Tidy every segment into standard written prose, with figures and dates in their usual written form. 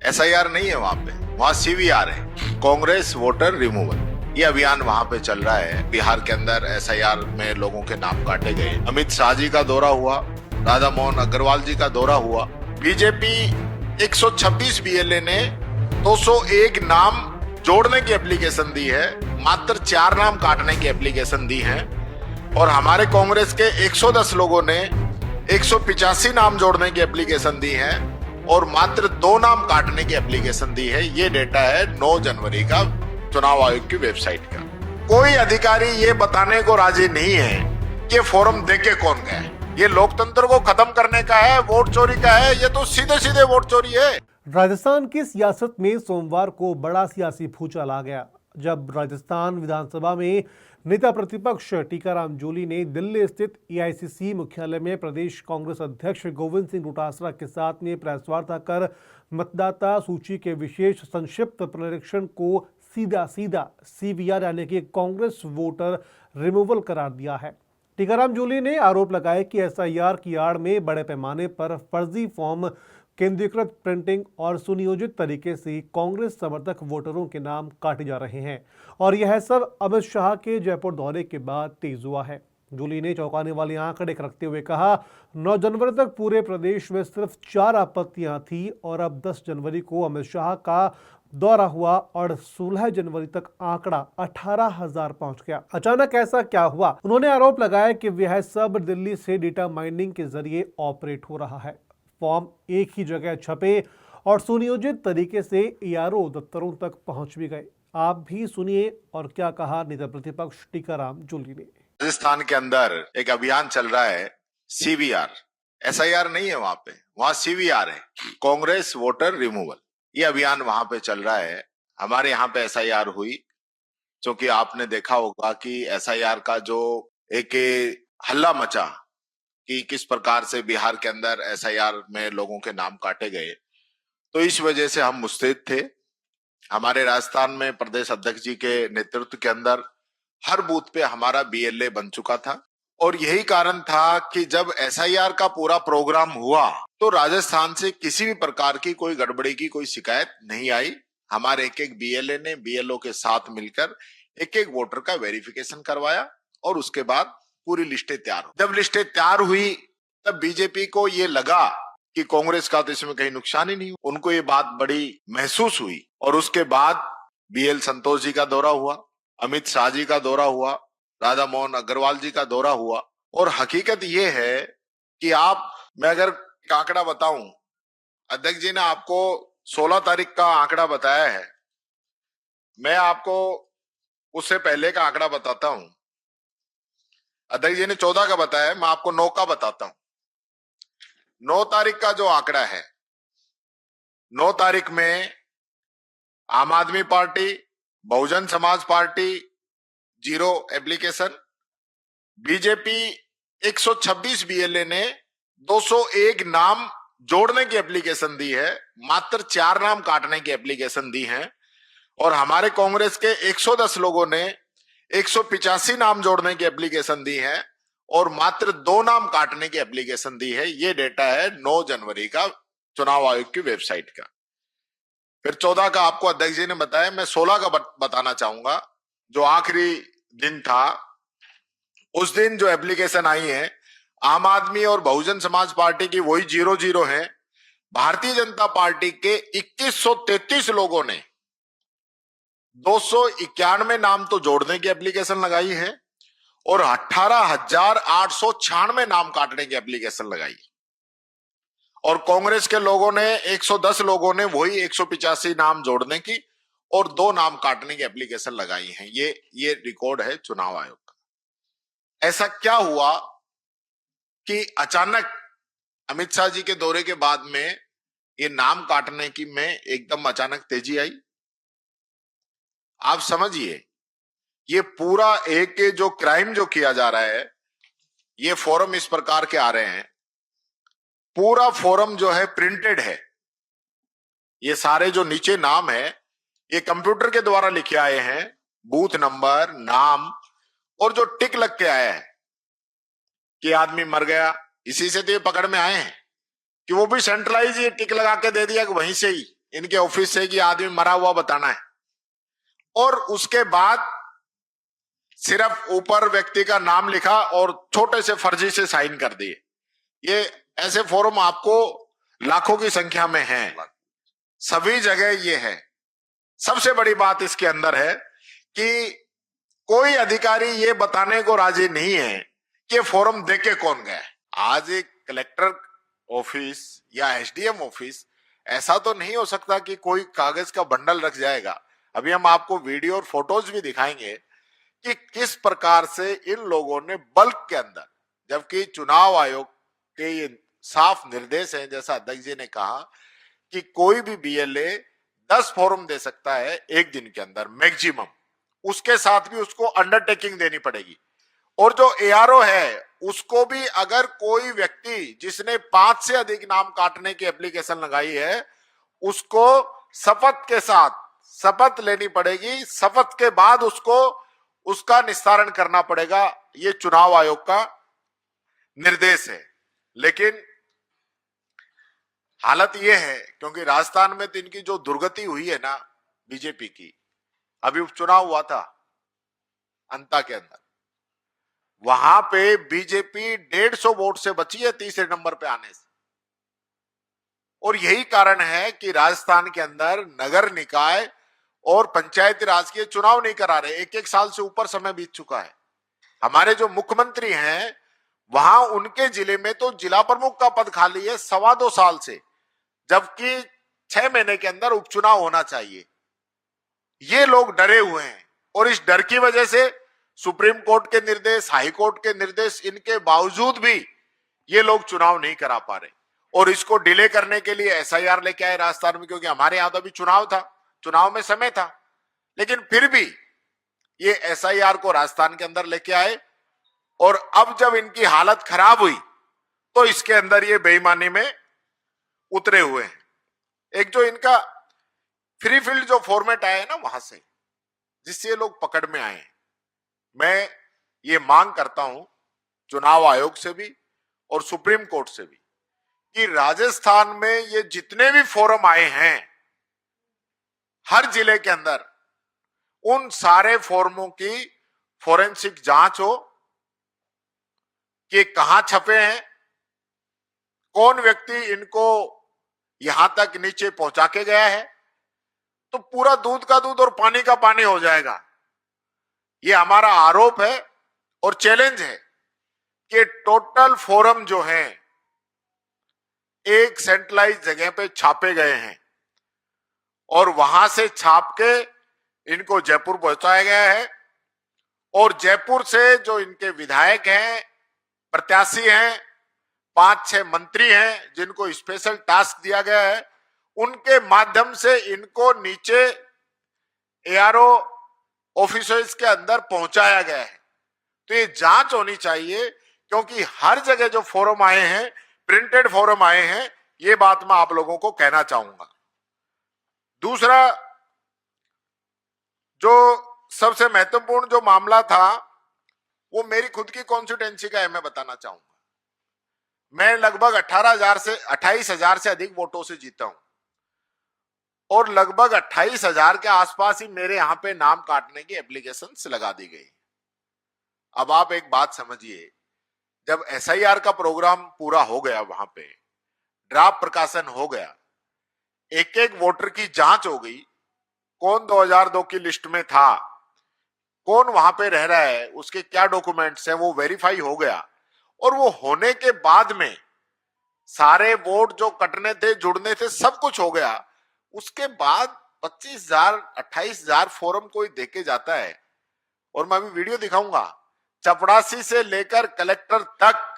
SIR नहीं है वहाँ सीवीआर है, कांग्रेस वोटर रिमूवल। ये अभियान वहाँ पे चल रहा है। बिहार के अंदर एसआईआर में लोगों के नाम काटे गए। अमित शाह जी का दौरा हुआ, राधा मोहन अग्रवाल जी का दौरा हुआ। बीजेपी 126 बीएलए ने 201 नाम जोड़ने की एप्लीकेशन दी है, मात्र 4 नाम काटने की एप्लीकेशन दी है। और हमारे कांग्रेस के 110 लोगों ने 185 नाम जोड़ने की एप्लीकेशन दी है और मात्र 2 नाम काटने की एप्लीकेशन दी है। ये डेटा है 9 जनवरी का चुनाव आयोग की वेबसाइट का। कोई अधिकारी ये बताने को राजी नहीं है कि फॉर्म देके कौन गया है। ये लोकतंत्र को खत्म करने का है, वोट चोरी का है। ये तो सीधे सीधे वोट चोरी है। राजस्थान की सियासत में सोमवार को बड़ा सियासी भूचाल आ गया जब राजस्थान विधानसभा में नेता प्रतिपक्ष टीकाराम जूली ने दिल्ली स्थित एआईसीसी मुख्यालय में प्रदेश कांग्रेस अध्यक्ष गोविंद सिंह डोटासरा के साथ में प्रेस वार्ता कर मतदाता सूची के विशेष संक्षिप्त पुनरीक्षण को सीधा सीवीआर यानी कि कांग्रेस वोटर रिमूवल करार दिया है। टीकाराम जूली ने आरोप लगाया कि एसआईआर की आड़ में बड़े पैमाने पर फर्जी फॉर्म, केंद्रीकृत प्रिंटिंग और सुनियोजित तरीके से कांग्रेस समर्थक वोटरों के नाम काटे जा रहे हैं और यह सब अमित शाह के जयपुर दौरे के बाद तेज हुआ है। जूली ने चौंकाने वाले आंकड़े रखते हुए कहा, 9 जनवरी तक पूरे प्रदेश में सिर्फ 4 आपत्तियां थी और अब 10 जनवरी को अमित शाह का दौरा हुआ और 16 जनवरी तक आंकड़ा 18,000 पहुंच गया। अचानक ऐसा क्या हुआ? उन्होंने आरोप लगाया कि यह सब दिल्ली से डेटा माइनिंग के जरिए ऑपरेट हो रहा है। फॉर्म एक ही जगह छपे और सुनियोजित तरीके से एआरओ दफ्तरों तक पहुंच भी गए। आप भी सुनिए और क्या कहा नेता प्रतिपक्ष टीकाराम जूली ने। राजस्थान के अंदर एक अभियान चल रहा है सीवीआर। एसआईआर नहीं है वहाँ सीवीआर है, कांग्रेस वोटर रिमूवल। ये अभियान वहां पे चल रहा है। हमारे यहाँ पे एसआईआर हुई, क्योंकि आपने देखा होगा कि एसआईआर का जो एक हल्ला मचा कि किस प्रकार से बिहार के अंदर एसआईआर में लोगों के नाम काटे गए, तो इस वजह से हम मुस्तैद थे। हमारे राजस्थान में प्रदेश अध्यक्ष जी के नेतृत्व के अंदर हर बूथ पे हमारा बीएलए बन चुका था और यही कारण था कि जब एसआईआर का पूरा प्रोग्राम हुआ तो राजस्थान से किसी भी प्रकार की कोई गड़बड़ी की कोई शिकायत नहीं आई। हमारे एक बीएलए ने बीएलओ के साथ मिलकर एक वोटर का वेरिफिकेशन करवाया और उसके बाद पूरी लिस्टें तैयार हुई। जब लिस्टें तैयार हुई तब बीजेपी को ये लगा कि कांग्रेस का तो इसमें कहीं नुकसान ही नहीं। उनको ये बात बड़ी महसूस हुई और उसके बाद बीएल संतोष जी का दौरा हुआ, अमित शाह जी का दौरा हुआ, राधा मोहन अग्रवाल जी का दौरा हुआ। और हकीकत ये है कि मैं अगर आंकड़ा बताऊं, अध्यक्ष जी ने आपको 16 तारीख का आंकड़ा बताया है, मैं आपको उससे पहले का आंकड़ा बताता हूं। अध्यक्ष जी ने 14 का बताया, मैं आपको 9 का बताता हूं। 9 तारीख का जो आंकड़ा है, 9 तारीख में आम आदमी party, Bahujan Samaj party 0 application, BJP 126 BLA ने 201 नाम जोड़ने की एप्लीकेशन दी है, मात्र 4 नाम काटने की एप्लीकेशन दी है। और हमारे कांग्रेस के 110 लोगों ने 185 नाम जोड़ने की एप्लीकेशन दी है और मात्र 2 नाम काटने की एप्लीकेशन दी है। ये डेटा है 9 जनवरी का चुनाव आयोग की वेबसाइट का। फिर 14 का आपको अध्यक्ष जी ने बताया, मैं 16 का बताना चाहूंगा। जो आखिरी दिन था, उस दिन जो एप्लीकेशन आई है, आम आदमी और बहुजन समाज पार्टी की वही 0-0 है। भारतीय जनता पार्टी के 2133 लोगों ने 291 नाम तो जोड़ने की एप्लीकेशन लगाई है और 18,896 नाम काटने की एप्लीकेशन लगाई। और कांग्रेस के लोगों ने 110 लोगों ने वही 185 नाम जोड़ने की और 2 नाम काटने की एप्लीकेशन लगाई है। ये रिकॉर्ड है चुनाव आयोग का। ऐसा क्या हुआ कि अचानक अमित शाह जी के दौरे के बाद में ये नाम काटने की में एकदम अचानक तेजी आई? आप समझिए, ये पूरा एक जो क्राइम जो किया जा रहा है, ये फॉर्म इस प्रकार के आ रहे हैं। पूरा फॉर्म जो है प्रिंटेड है। ये सारे जो नीचे नाम है, ये कंप्यूटर के द्वारा लिखे आए हैं, बूथ नंबर, नाम, और जो टिक लग के आया है कि आदमी मर गया, इसी से तो ये पकड़ में आए हैं कि वो भी सेंट्रलाइज ये टिक लगा के दे दिया कि वहीं से ही इनके ऑफिस से कि आदमी मरा हुआ बताना है, और उसके बाद सिर्फ ऊपर व्यक्ति का नाम लिखा और छोटे से फर्जी से साइन कर दिए। ये ऐसे फोरम आपको लाखों की संख्या में हैं, सभी जगह ये है। सबसे बड़ी बात इसके अंदर है कि कोई अधिकारी ये बताने को राजी नहीं है कि ये फॉर्म देके कौन गया है। आज एक कलेक्टर ऑफिस या एसडीएम ऑफिस ऐसा तो नहीं हो सकता कि कोई कागज का बंडल रख जाएगा। अभी हम आपको वीडियो और फोटोज भी दिखाएंगे कि किस प्रकार से इन लोगों ने बल्क के अंदर, जबकि चुनाव आयोग के ये साफ निर्देश हैं, जैसा अध्यक्ष जी ने कहा कि कोई भी बीएलए 10 फॉर्म दे सकता है एक दिन के अंदर मैक्सिमम, उसके साथ भी उसको अंडरटेकिंग देनी पड़ेगी। और जो एआरओ है उसको भी अगर कोई व्यक्ति जिसने 5 से अधिक नाम काटने की एप्लीकेशन लगाई है, उसको शपथ के साथ शपथ लेनी पड़ेगी, शपथ के बाद उसको उसका निस्तारण करना पड़ेगा। ये चुनाव आयोग का निर्देश है। लेकिन हालत यह है, क्योंकि राजस्थान में तो इनकी जो दुर्गति हुई है ना बीजेपी की, अभी उपचुनाव हुआ था अंता के अंदर, वहां पे बीजेपी 150 वोट से बची है तीसरे नंबर पे आने से। और यही कारण है कि राजस्थान के अंदर नगर निकाय और पंचायती राज के चुनाव नहीं करा रहे। एक साल से ऊपर समय बीत चुका है। हमारे जो मुख्यमंत्री हैं वहां उनके जिले में तो जिला प्रमुख का पद खाली है 2.25 साल से, जबकि 6 महीने के अंदर उपचुनाव होना चाहिए। ये लोग डरे हुए हैं और इस डर की वजह से सुप्रीम कोर्ट के निर्देश, हाई कोर्ट के निर्देश, इनके बावजूद भी ये लोग चुनाव नहीं करा पा रहे। और इसको डिले करने के लिए एसआईआर लेके आए राजस्थान में, क्योंकि हमारे यहां तो अभी चुनाव था, चुनाव में समय था, लेकिन फिर भी ये एसआईआर को राजस्थान के अंदर लेके आए। और अब जब इनकी हालत खराब हुई तो इसके अंदर ये बेईमानी में उतरे हुए हैं। एक जो इनका फ्री फील्ड जो फॉर्मेट आया है ना वहां से, जिससे ये लोग पकड़ में आए हैं, मैं ये मांग करता हूं चुनाव आयोग से भी और सुप्रीम कोर्ट से भी कि राजस्थान में ये जितने भी फोरम आए हैं हर जिले के अंदर, उन सारे फॉर्मों की फोरेंसिक जांच हो कि कहां छपे हैं, कौन व्यक्ति इनको यहां तक नीचे पहुंचा के गया है, तो पूरा दूध का दूध और पानी का पानी हो जाएगा। ये हमारा आरोप है और चैलेंज है कि टोटल फोरम जो है एक सेंट्रलाइज जगह पे छापे गए हैं और वहां से छाप के इनको जयपुर पहुंचाया गया है। और जयपुर से जो इनके विधायक हैं, प्रत्याशी हैं, 5-6 मंत्री हैं जिनको स्पेशल टास्क दिया गया है, उनके माध्यम से इनको नीचे एआरओ ऑफिसर्स के अंदर पहुंचाया गया है। तो ये जांच होनी चाहिए, क्योंकि हर जगह जो फोरम आए हैं, प्रिंटेड फोरम आए हैं, ये बात मैं आप लोगों को कहना चाहूंगा। दूसरा जो सबसे महत्वपूर्ण जो मामला था वो मेरी खुद की कॉन्स्टिट्यूएंसी का है, मैं बताना चाहूंगा। मैं लगभग 28,000 से अधिक वोटों से जीता हूं और लगभग 28,000 के आसपास ही मेरे यहां पे नाम काटने की एप्लीकेशन लगा दी गई। अब आप एक बात समझिए, जब एसआईआर का प्रोग्राम पूरा हो गया, वहां पे ड्राफ्ट प्रकाशन हो गया, एक एक वोटर की जांच हो गई, कौन 2002 की लिस्ट में था, कौन वहां पे रह रहा है, उसके क्या डॉक्यूमेंट्स हैं, वो वेरीफाई हो गया। और वो होने के बाद में सारे वोट जो कटने थे, जुड़ने थे, सब कुछ हो गया। उसके बाद 25,000 28,000 फॉर्म कोई देके जाता है। और मैं अभी वीडियो दिखाऊंगा, चपड़ासी से लेकर कलेक्टर तक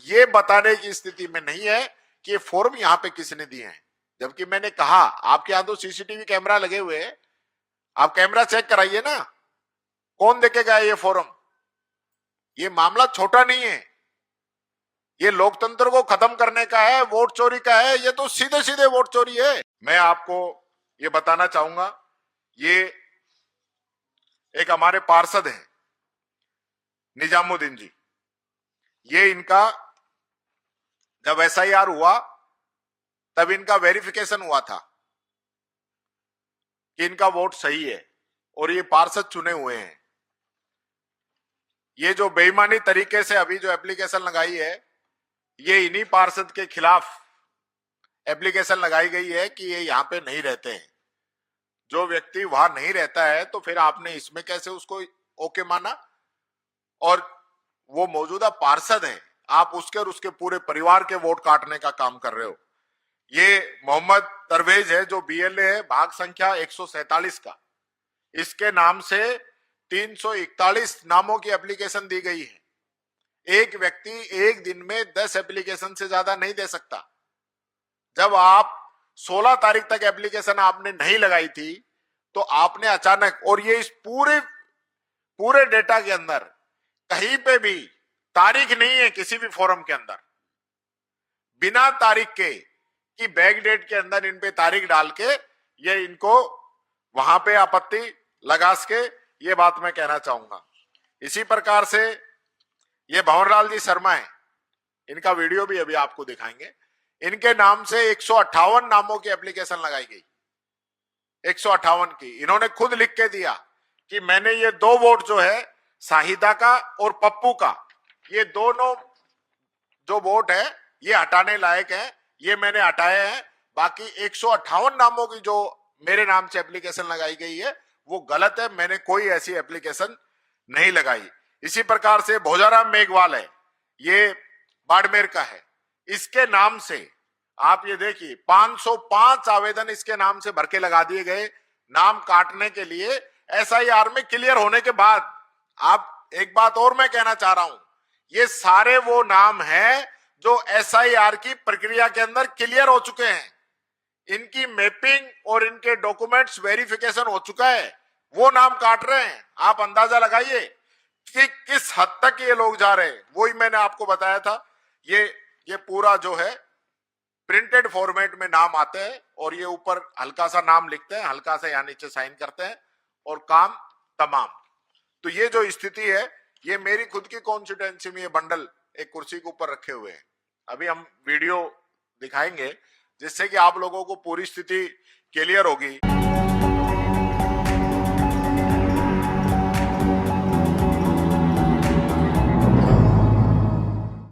ये बताने की स्थिति में नहीं है कि ये फॉर्म यहां पे किसने दिए हैं। जबकि मैंने कहा आपके यहां तो सीसीटीवी कैमरा लगे हुए हैं, आप कैमरा चेक कराइए ना, कौन देके गया ये फॉर्म। ये मामला छोटा नहीं है, ये लोकतंत्र को खत्म करने का है, वोट चोरी का है। ये तो सीधे सीधे वोट चोरी है। मैं आपको ये बताना चाहूंगा, ये एक हमारे पार्षद हैं निजामुद्दीन जी, ये इनका जब एसआईआर हुआ तब इनका वेरिफिकेशन हुआ था कि इनका वोट सही है और ये पार्षद चुने हुए हैं। ये जो बेईमानी तरीके से अभी जो एप्लीकेशन लगाई है, ये इन्हीं पार्षद के खिलाफ एप्लीकेशन लगाई गई है कि ये यहाँ पे नहीं रहते हैं। जो व्यक्ति वहां नहीं रहता है तो फिर आपने इसमें कैसे उसको ओके माना? और वो मौजूदा पार्षद है, आप उसके और उसके पूरे परिवार के वोट काटने का काम कर रहे हो। ये मोहम्मद तरवेज है जो बीएलए है भाग संख्या 147 का, इसके नाम से 341 नामों की एप्लीकेशन दी गई है। एक व्यक्ति एक दिन में 10 एप्लीकेशन से ज्यादा नहीं दे सकता। जब आप 16 तारीख तक एप्लीकेशन आपने नहीं लगाई थी तो आपने अचानक, और ये इस पूरे डेटा के अंदर कहीं पे भी तारीख नहीं है, किसी भी फोरम के अंदर बिना तारीख के कि बैक डेट के अंदर इन पे तारीख डाल के ये इनको वहां पे आपत्ति लगा सके, ये बात मैं कहना चाहूंगा। इसी प्रकार से ये भंवरलाल जी शर्मा है, इनका वीडियो भी अभी आपको दिखाएंगे। इनके नाम से 158 नामों की एप्लीकेशन लगाई गई, 158 की। इन्होंने खुद लिख के दिया कि मैंने ये 2 वोट जो है शाहिदा का और पप्पू का, ये दोनों जो वोट है ये हटाने लायक है, ये मैंने हटाए हैं। बाकी 158 नामों की जो मेरे नाम से एप्लीकेशन लगाई गई है वो गलत है, मैंने कोई ऐसी एप्लीकेशन नहीं लगाई। इसी प्रकार से भोजाराम मेघवाल है, ये बाड़मेर का है, इसके नाम से आप ये देखिए 505 आवेदन इसके नाम से भर के लगा दिए गए नाम काटने के लिए एसआईआर में क्लियर होने के बाद। आप एक बात और मैं कहना चाह रहा हूं, ये सारे वो नाम हैं जो एसआईआर की प्रक्रिया के अंदर क्लियर हो चुके हैं, इनकी मैपिंग और इनके डॉक्यूमेंट्स वेरिफिकेशन हो चुका है, वो नाम काट रहे हैं। आप अंदाजा लगाइए कि किस हद तक ये लोग जा रहे हैं। वही मैंने आपको बताया था, ये पूरा जो है प्रिंटेड फॉर्मेट में नाम आते हैं और ये ऊपर हल्का सा नाम लिखते हैं, हल्का सा यहाँ नीचे साइन करते हैं और काम तमाम। तो ये जो स्थिति है, ये मेरी खुद की कॉन्स्टिट्यूएंसी में ये बंडल एक कुर्सी के ऊपर रखे हुए हैं। अभी हम वीडियो दिखाएंगे जिससे कि आप लोगों को पूरी स्थिति क्लियर होगी।